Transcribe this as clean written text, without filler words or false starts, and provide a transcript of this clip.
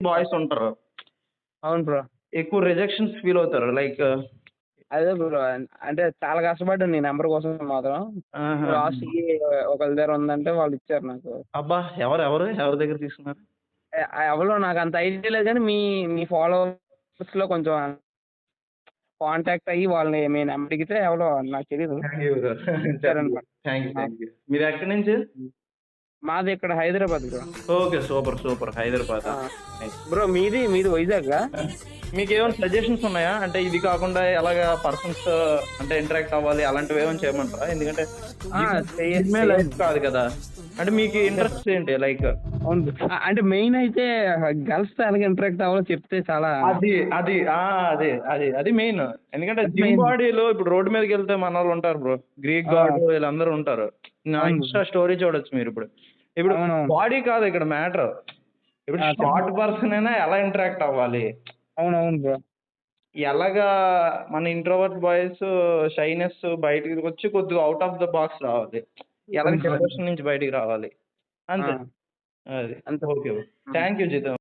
Boys ఉంటారు. అవును bro. ఎక్కువ రిజెక్షన్స్ ఫీల్ అవుతారు. లైక్ అదే బ్రో. అంటే చాలా కష్టపడ్డాను నీ నంబర్ కోసం మాత్రం. ఆహా! లాస్ట్‌కి ఒకళ్ళ దగ్గర ఉందంటే వాళ్ళు ఇచ్చారు నాకు. అబ్బా! ఎవరి దగ్గర తీసుకున్నారు? ఎవలో నాకంత ఐడియా లేదు గానీ మీ ఫాలోవర్స్‌లో కొంచెం కాంటాక్ట్ అయ్యి వాళ్ళని మీ నంబర్ అడిగితే ఎవలో నాకు తెలీదు. Thank you bro. ఇచ్చారనమాట. ఆ! Thank you. మీరెక్కడి నుంచి? మాది ఇక్కడ హైదరాబాద్ బ్రో. ఓకే. సూపర్. హైదరాబాదా? ఆ! నైస్. బ్రో మీది వైజాగా? మీకేమైనా సజెషన్స్ ఉన్నాయా? అంటే ఇది కాకుండా ఎలాగా పర్సన్స్‌తో అంటే ఇంటరాక్ట్ అవ్వాలి అలాంటివి ఏమైనా చేయమంటారా? ఎందుకంటే ఆ! జిమ్మే లైఫ్ కాదు కదా! అంటే మీకు అంతే బ్రో. ఇంట్రెస్ట్ ఏంటి? లైక్ అవును. అంటే మెయిన్ అయితే గర్ల్స్‌తో ఎలాగ ఇంటరాక్ట్ అవ్వాలో చెప్తే చాలా అది. అది. ఆ! అది మెయిన్. ఎందుకంటే అది జిమ్ మెయిన్. బాడీలో ఇప్పుడు రోడ్డు మీదకెళ్తే మనోళ్ళుంటారు బ్రో. గ్రీక్ ఆ! గాడు వీళ్ళందరూ ఉంటారు. నా అవును బ్రో. ఇన్‌స్టా స్టోరీ చూడొచ్చు మీరిప్పుడు. ఇప్పుడు అవునవును. బాడీ కాదు ఇక్కడ మ్యాటర్. ఇప్పుడు ఆ! చెప్పు. షార్ట్ పర్సన్ అయినా ఎలా ఇంటరాక్ట్ అవ్వాలి? అవునవును బ్రో. ఎలాగా మన ఇంట్రోవర్ట్ బాయ్స్ షైనెస్ బయటికి వచ్చి కొద్దిగా ఔట్ ఆఫ్ ద బాక్స్ రావాలి. ఎలాగ అంతే. డిప్రెషన్ నుంచి బయటికి రావాలి. ఆ! అంతే. అది. అంతే. ఓకే. హ్మ్. Thank you Jitendra.